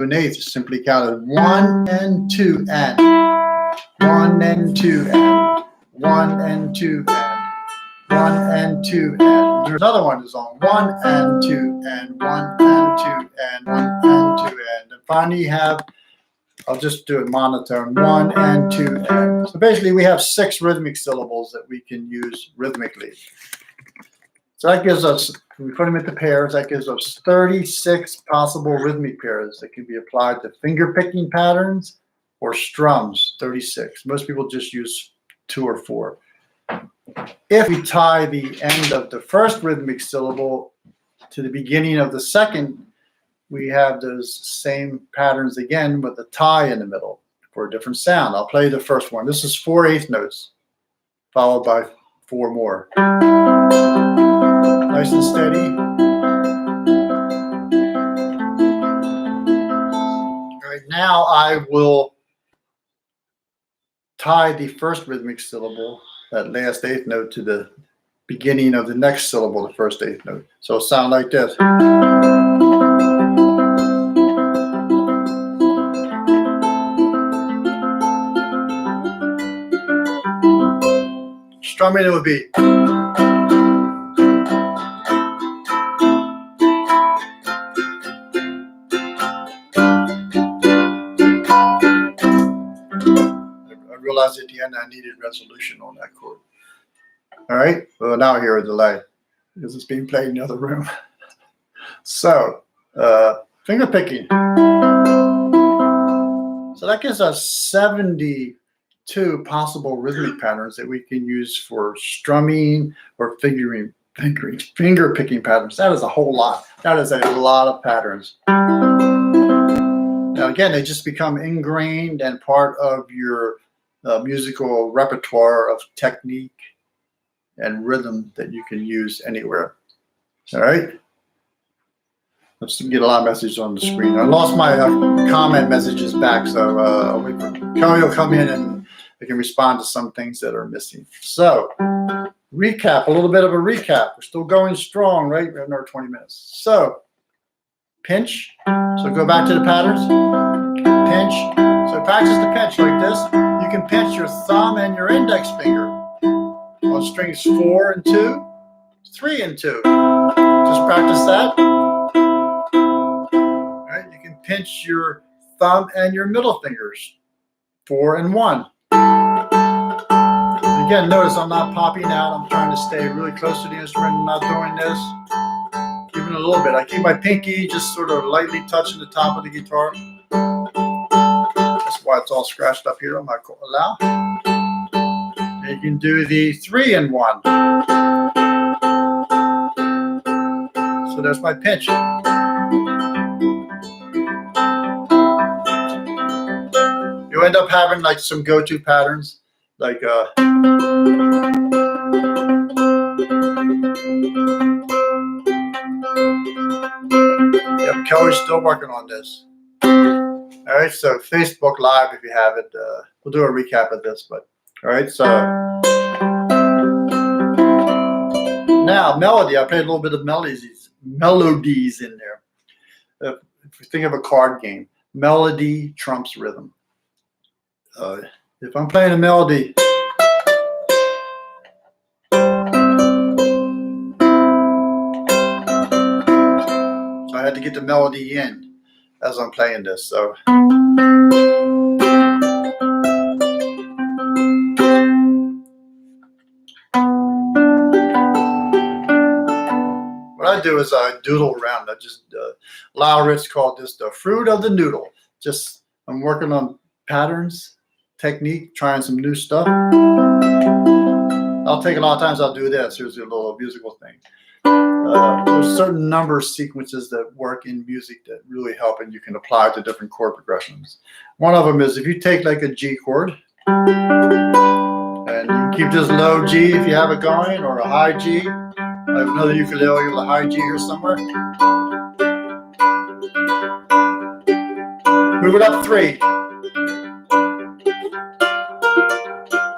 an eighth, simply counted 1 and 2 and 1 and 2 and 1 and 2 and 1 and 2 and there's another one that's on 1 and 2 and 1 and 2 and 1 and 2 and finally you have, I'll just do it monotone, 1 and 2 and. So basically we have 6 rhythmic syllables that we can use rhythmically. So that gives us, when we put them into pairs, that gives us 36 possible rhythmic pairs that can be applied to finger picking patterns or strums, 36. Most people just use 2 or 4. If we tie the end of the first rhythmic syllable to the beginning of the second, we have those same patterns again with a tie in the middle for a different sound. I'll play the first one. This is 4 eighth notes, followed by 4 more. Nice and steady. All right, now I will tie the first rhythmic syllable, that last eighth note, to the beginning of the next syllable, the first eighth note. So it'll sound like this. Strumming it would be. I realized at the end I needed resolution on that chord. All right, well now I hear a delay because it's being played in the other room. So, finger picking. So that gives us 72 possible rhythmic patterns that we can use for strumming or finger picking patterns. That is a whole lot. That is a lot of patterns. Now again, they just become ingrained and part of your musical repertoire of technique and rhythm that you can use anywhere. All right. Let's get a lot of messages on the screen. I lost my comment messages back, so I'll wait for Kelly will come in and I can respond to some things that are missing. So, recap, a little bit of a recap. We're still going strong, right? We have another 20 minutes. So, pinch. So go back to the patterns. Pinch. So practice the pinch like this. You can pinch your thumb and your index finger on strings 4 and 2, 3 and 2. Just practice that. All right, you can pinch your thumb and your middle fingers, 4 and 1. And again, notice I'm not popping out. I'm trying to stay really close to the instrument. I'm not doing this. Even a little bit. I keep my pinky just sort of lightly touching the top of the guitar. That's why it's all scratched up here on my allow. And you can do the 3 and 1. So there's my pinch. You end up having like some go-to patterns, like Yep, Kelly's still working on this. All right, so Facebook Live, if you have it, we'll do a recap of this. But all right, so now melody. I played a little bit of melodies in there. If you think of a card game, melody trumps rhythm. If I'm playing a melody, so I had to get the melody in as I'm playing this. So what I do is I doodle around. I just Lyle Rich called this the fruit of the noodle. Just I'm working on patterns, technique, trying some new stuff. I'll take a lot of times I'll do this. Here's a little musical thing. There's certain number sequences that work in music that really help and you can apply to different chord progressions. One of them is if you take like a G chord and you keep this low G if you have it going, or a high G. I have another ukulele with a high G here somewhere. Move it up 3.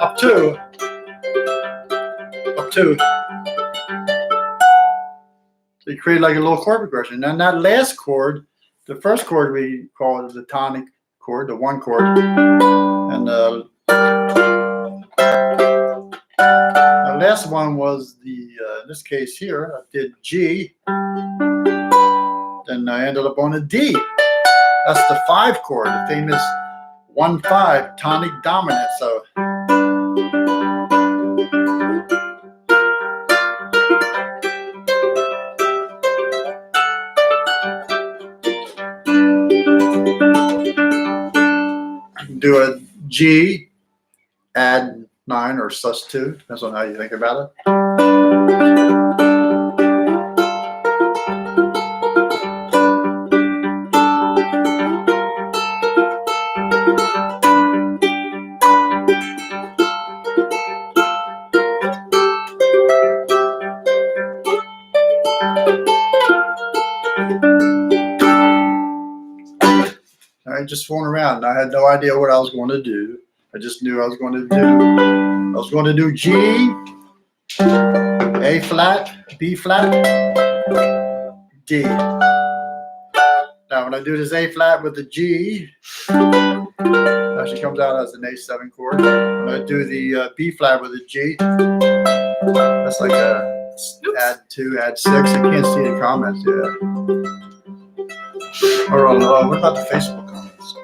Up 2. Up 2. So you create like a little chord progression. And that last chord The first chord we call it the tonic chord, the one chord, and the last one was the in this case here I did G, then I ended up on a D. That's the 5 chord, the famous 1-5 tonic dominant. So you can do a G, add 9 or sus2, depends on how you think about it. I just fooling around. I had no idea what I was going to do. I just knew I was going to do G, A flat, B flat, D. Now when I do this A flat with the G, it actually comes out as an A7 chord. When I do the B flat with the G, that's like a add 2, add 6. I can't see the comments yet. Or what about the Facebook comments?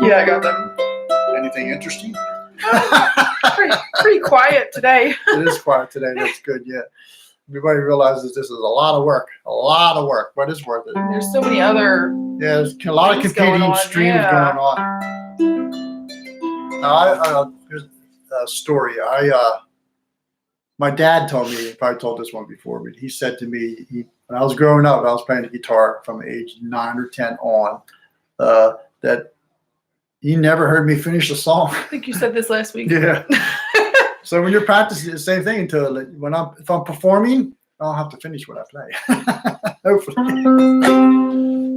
Yeah, I got them. Anything interesting? Pretty quiet today. It is quiet today. That's good. Yeah. Everybody realizes this is a lot of work. A lot of work, but it's worth it. There's so many other. Yeah, there's a lot of competing streams going on. Now, here's a story. My dad told me, I probably told this one before, but he said to me, when I was growing up, I was playing the guitar from age 9 or 10 on, that he never heard me finish a song. I think you said this last week. Yeah. So when you're practicing, the same thing until if I'm performing, I'll have to finish what I play. Hopefully.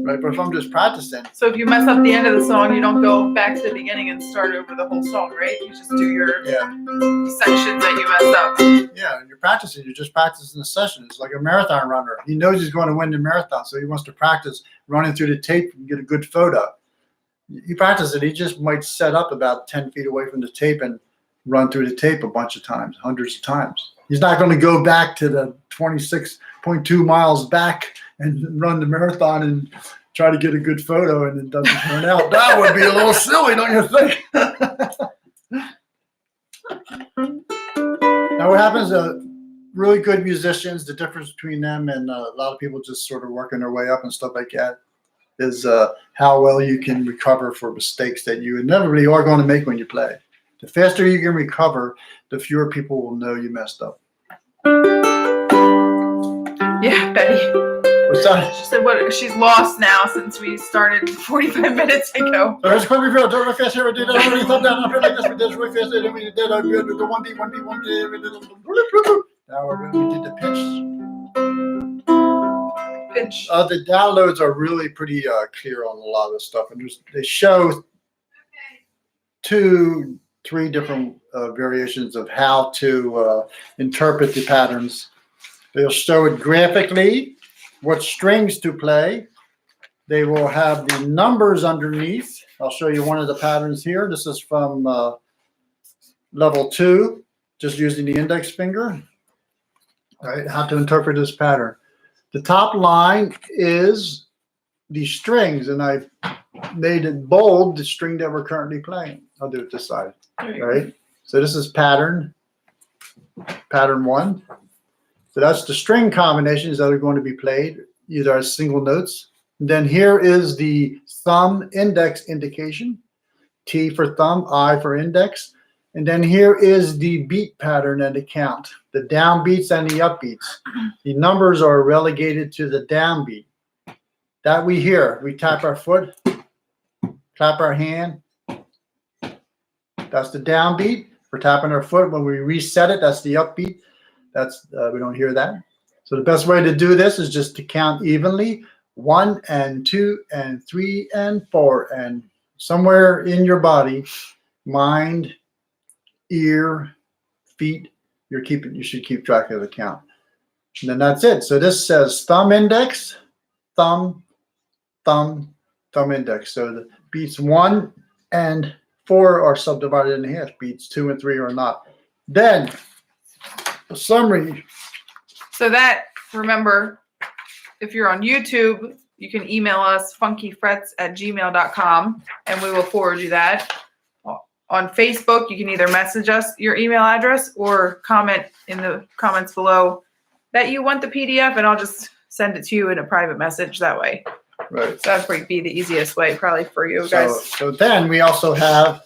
Right, but if I'm just practicing. So if you mess up the end of the song, you don't go back to the beginning and start over the whole song, right? You just do your sections that you messed up. Yeah, and you're practicing. You're just practicing the session. It's like a marathon runner. He knows he's going to win the marathon, so he wants to practice running through the tape and get a good photo. You practice it. He just might set up about 10 feet away from the tape and run through the tape a bunch of times, hundreds of times. He's not going to go back to the 26.2 miles back and run the marathon and try to get a good photo and it doesn't turn out. That would be a little silly, don't you think? Now what happens, really good musicians, the difference between them and a lot of people just sort of working their way up and stuff like that is how well you can recover for mistakes that you inevitably are going to make when you play. The faster you can recover, the fewer people will know you messed up. Yeah, Betty. What's that? She said she's lost now since we started 45 minutes ago. So here's a quick review. Don't really fast here. We did it. Really thumb down. I feel like this. We did it really fast. Then we did the 1B, 1B, 1B. Now we did the pitch. The downloads are really pretty clear on a lot of this stuff, and they show 2, 3 different variations of how to interpret the patterns. They'll show it graphically, what strings to play. They will have the numbers underneath. I'll show you one of the patterns here. This is from level 2, just using the index finger. All right, how to interpret this pattern. The top line is the strings, and I made it bold, the string that we're currently playing. I'll do it this side. All right, so this is pattern 1. So that's the string combinations that are going to be played, either as single notes. And then here is the thumb index indication, T for thumb, I for index. And then here is the beat pattern and the count, the downbeats and the upbeats. The numbers are relegated to the downbeat. That we hear. We tap our foot, clap our hand. That's the downbeat. We're tapping our foot. When we reset it, that's the upbeat. That's we don't hear that. So the best way to do this is just to count evenly, 1 and 2 and 3 and 4, and somewhere in your body, mind, ear, feet, you should keep track of the count. And then that's it. So this says thumb index, thumb, thumb, thumb index. So the beats 1 and 4 are subdivided in half. Beats 2 and 3 are not. Then the summary. So that, remember, if you're on YouTube, you can email us funkyfrets@gmail.com and we will forward you that. On Facebook, you can either message us your email address or comment in the comments below that you want the PDF, and I'll just send it to you in a private message that way. Right. So that would be the easiest way probably for you guys. So then we also have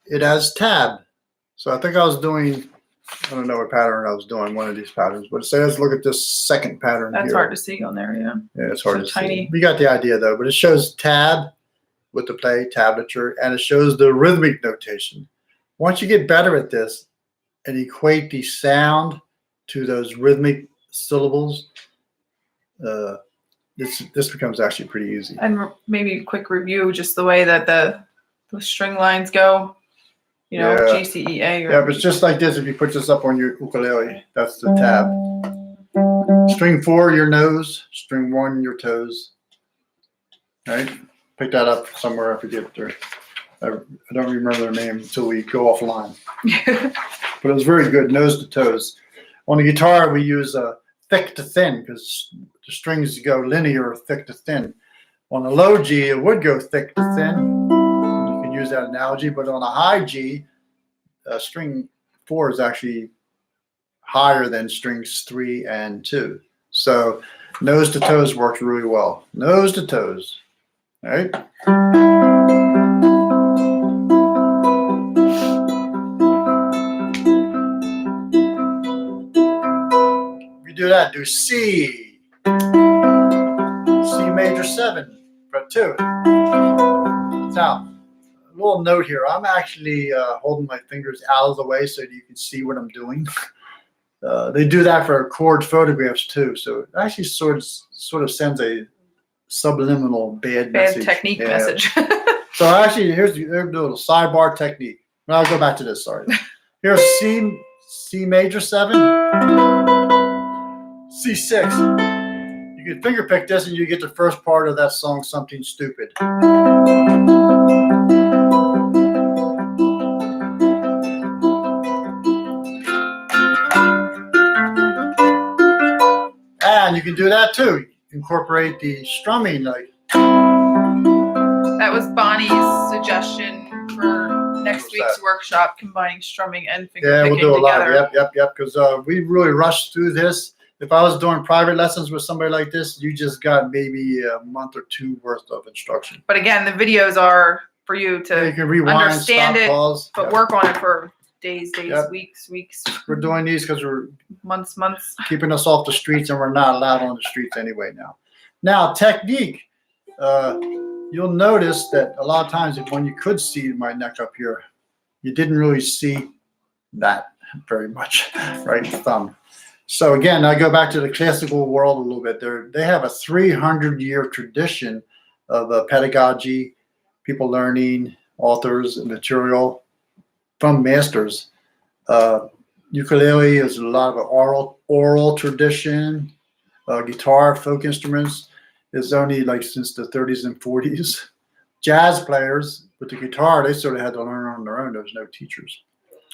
it as tab. So I think I was doing, I don't know what pattern I was doing, one of these patterns, but it says, look at this second pattern That's here. hard to see on there, yeah. Yeah, it's hard So to tiny. see. We got the idea though, but it shows tab with the play, tablature, and it shows the rhythmic notation. Once you get better at this and equate the sound to those rhythmic syllables, this becomes actually pretty easy. And maybe a quick review, just the way that the string lines go, you know, Yeah. G, C, E, A. Or Yeah, but it's just like this. If you put this up on your ukulele, that's the tab. String 4, your nose. String 1, your toes. Right? Pick that up somewhere. I forget. I don't remember their name until we go offline. But it was very good, nose to toes. On the guitar, we use thick to thin because the strings go linear, thick to thin. On a low G, it would go thick to thin. You can use that analogy. But on a high G, string 4 is actually higher than strings 3 and 2. So nose to toes works really well. Nose to toes. All right. We do that. Do C. C major 7, fret 2. Now, a little note here. I'm actually holding my fingers out of the way so that you can see what I'm doing. They do that for chord photographs too, so it actually sort of sends a subliminal bad message. Technique message. So actually, here's the little sidebar technique. I'll go back to this. Sorry. Here's C major 7, C6. You can finger pick this, and you get the first part of that song, Something Stupid. And you can do that too. Incorporate the strumming, like. That was Bonnie's suggestion for next week's workshop, combining strumming and finger picking we'll do a lot. together. Yep. Because we really rushed through this. If I was doing private lessons with somebody like this, you just got maybe a month or 2 worth of instruction. But again, the videos are for you to you can rewind, understand stop, it, pause. but work on it for days, Yep. weeks. We're doing these because we're months. keeping us off the streets, and we're not allowed on the streets anyway now. Now, technique. You'll notice that a lot of times when you could see my neck up here, you didn't really see that very much, right? Thumb. So again, I go back to the classical world a little bit. They have a 300-year tradition of pedagogy, people learning, authors, and material from masters. Ukulele is a lot of oral tradition. Guitar, folk instruments is only like since the 30s and 40s. Jazz players with the guitar, they sort of had to learn on their own. There was no teachers.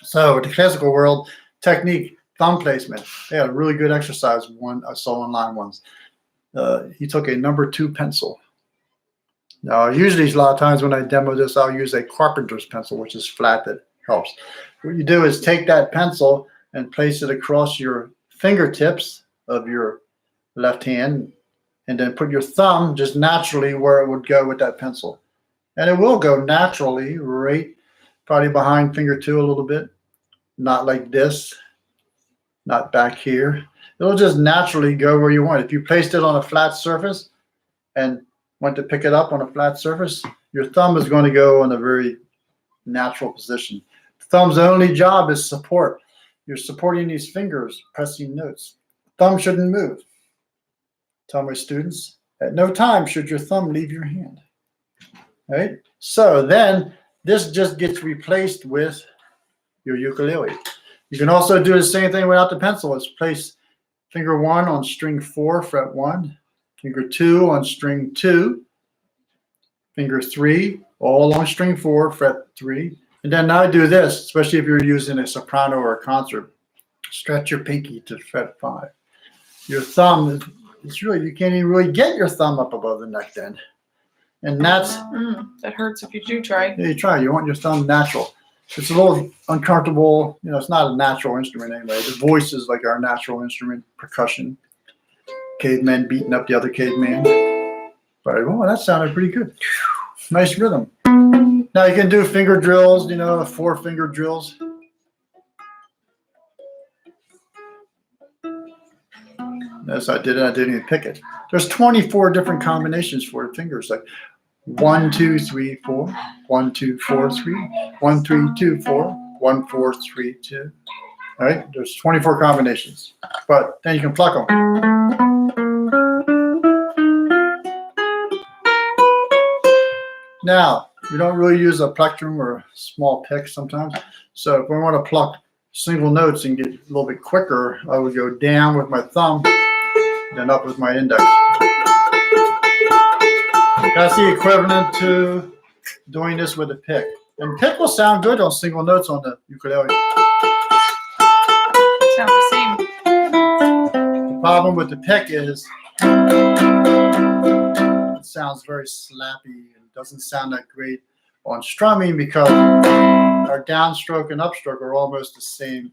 So with the classical world, technique, thumb placement. They had a really good exercise, one I saw online once. He took a number 2 pencil. Now, usually a lot of times when I demo this, I'll use a carpenter's pencil, which is flat, that helps. What you do is take that pencil and place it across your fingertips of your left hand, and then put your thumb just naturally where it would go with that pencil. And it will go naturally, right, probably behind finger 2 a little bit, not like this, not back here. It'll just naturally go where you want. If you placed it on a flat surface and went to pick it up on a flat surface, your thumb is going to go in a very natural position. The thumb's only job is support. You're supporting these fingers, pressing notes. Thumb shouldn't move. Tell my students, at no time should your thumb leave your hand. Right? So then this just gets replaced with your ukulele. You can also do the same thing without the pencil. Let's place finger 1 on string 4, fret 1, finger 2 on string 2, finger 3, all along string 4, fret 3. And then now I do this, especially if you're using a soprano or a concert. Stretch your pinky to fret 5. Your thumb, it's really, you can't even really get your thumb up above the neck then. And that's, that hurts if you do try. yeah, you try, you want your thumb natural. It's a little uncomfortable, you know, it's not a natural instrument anyway. The voice is like our natural instrument, percussion. Cavemen beating up the other caveman. But, oh, that sounded pretty good. Nice rhythm. Now you can do finger drills, you know, 4-finger drills. As I did it, I didn't even pick it. There's 24 different combinations for the fingers, like 1, 2, 3, 4, 1, 2, 4, 3, 1, 3, 2, 4, 1, 4, 3, 2. All right, there's 24 combinations, but then you can pluck them. Now, we don't really use a plectrum or a small pick sometimes. So if we want to pluck single notes and get a little bit quicker, I would go down with my thumb, then up with my index. That's the equivalent to doing this with a pick. And pick will sound good on single notes on the ukulele. Sounds the same. The problem with the pick is it sounds very slappy and doesn't sound that great on strumming because our downstroke and upstroke are almost the same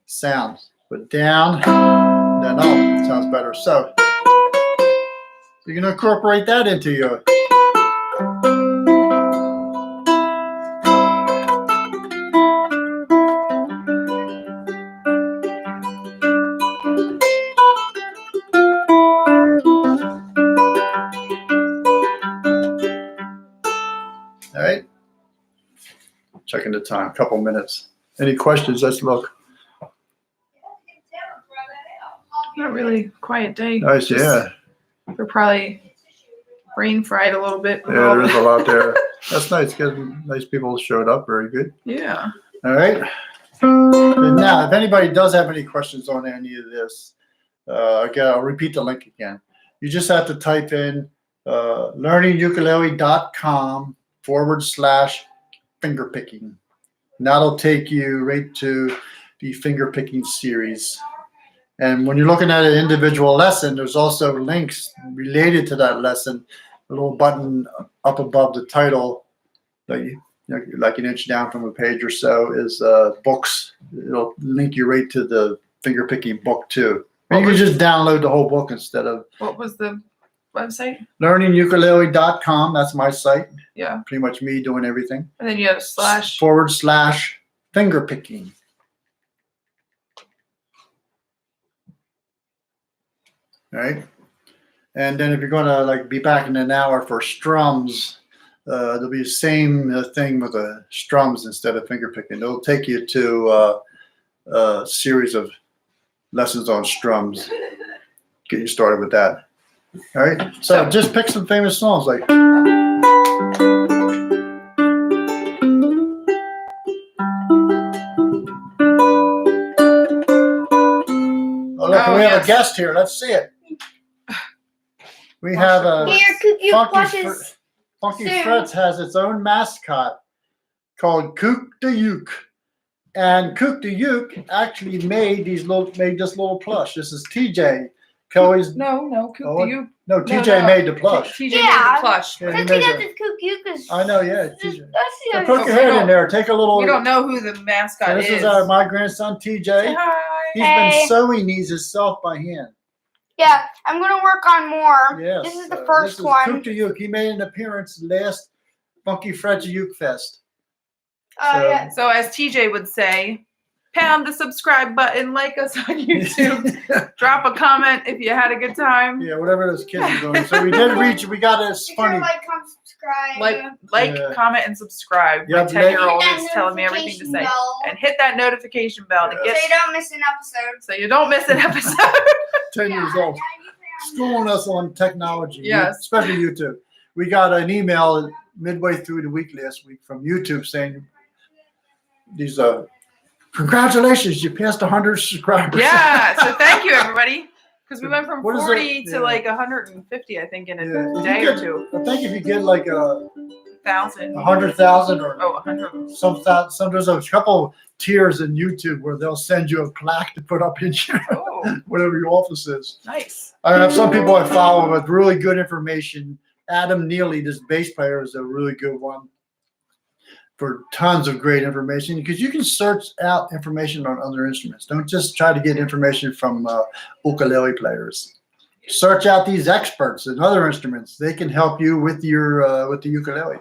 sound. But down, then up, it sounds better. So you can incorporate that into your. All right. Checking the time, a couple minutes. Any questions? Let's look. Not really quiet day. Nice, yeah. We're probably rain fried a little bit. Yeah, there is a lot there. That's nice. Good, nice people showed up. Very good. Yeah. All right. And now, if anybody does have any questions on any of this, again, I'll repeat the link again. You just have to type in learningukulele.com/fingerpicking. And that'll take you right to the fingerpicking series. And when you're looking at an individual lesson, there's also links related to that lesson. A little button up above the title, that you know, like an inch down from a page or so, is books. It'll link you right to the fingerpicking book too. And you can just download the whole book instead of. What was the website? Learningukulele.com. That's my site. Yeah. Pretty much me doing everything. And then you have slash. /fingerpicking. All right. And then if you're going to like be back in an hour for strums, there'll be the same thing with the strums instead of fingerpicking. It'll take you to a series of lessons on strums. Get you started with that. All right. So just pick some famous songs like. Oh, look, we have a guest here. Let's see it. We have a Funky Frets has its own mascot called Kook the Uke. And Kook the Uke actually made this little plush. This is TJ. Kelly's No, Kook the Uke. No, TJ made the plush. TJ made the plush. Yeah, Since he does his Kook Uke is. I know, yeah. TJ. That's Put your head in there. Take a little. We don't know who the mascot This is. is my grandson TJ. Say hi. He's been sewing these himself by hand. Yeah, I'm gonna work on more. Yes. This is the first one. Kook the Uke. He made an appearance last Funky Frets Uke Fest. Yeah. So as TJ would say, pound the subscribe button, like us on YouTube, drop a comment if you had a good time. Yeah, whatever those kids are doing. So we did reach. We got a funny. Like, comment, subscribe. Like, comment, and subscribe. My Yep, 10-year-old hit that is telling me everything to say. notification bell. And hit that notification bell to Yeah. get So you don't miss an episode. so you don't miss an episode. 10 years old. Schooling us on technology. Yes. Especially YouTube. We got an email midway through the week last week from YouTube saying these congratulations, you passed 100 subscribers. Yeah. So thank you, everybody. Because we went from What is 40 it? to Yeah. like 150, I think, in a Yeah. If day you or get- two. I think if you get like 1,000. 100,000 or Oh, 100. some there's a couple tiers in YouTube where they'll send you a plaque to put up in your Oh, whatever your office is. nice. I have some people I follow with really good information. Adam Neely, this bass player, is a really good one for tons of great information because you can search out information on other instruments. Don't just try to get information from ukulele players. Search out these experts in other instruments. They can help you with your with the ukulele.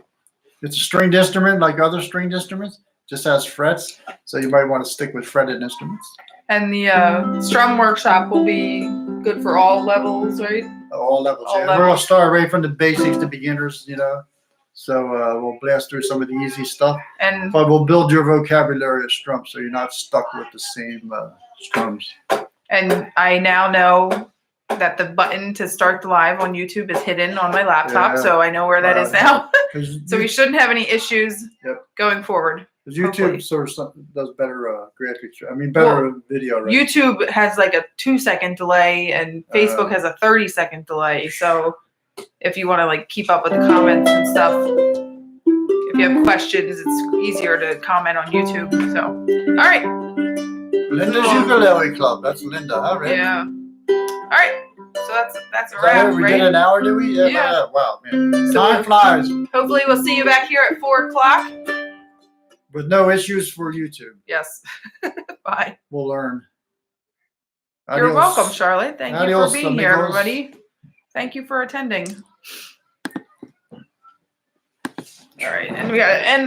It's a stringed instrument like other stringed instruments. Just has frets, so you might want to stick with fretted instruments. And the strum workshop will be good for all levels, right? All levels. All Yeah. We're gonna levels. start right from the basics to beginners, you know. So we'll blast through some of the easy stuff, And but we'll build your vocabulary of strums, so you're not stuck with the same strums. I now know that the button to start the live on YouTube is hidden on my laptop, Yeah. so I know where that is now. 'Cause So we shouldn't have any issues Yep. going forward. YouTube sort of does better graphics. I mean, better video. Right? YouTube has like a 2-second delay, and Facebook has a 30-second delay. So if you want to like keep up with the comments and stuff, if you have questions, it's easier to comment on YouTube. So, all right. Linda's Ukulele Club. That's Linda. Huh, Rick? Yeah. All right. So that's a Is that wrap, it? We right? did an hour, did we? Yeah. Wow, man. So- Time flies Hopefully, we'll see you back here at 4 o'clock. with no issues for YouTube. Yes. Bye. We'll learn. You're Adios. welcome, Charlotte. Thank you Adios, for being here, amigos. everybody. Thank you for attending. All right, and we got to end.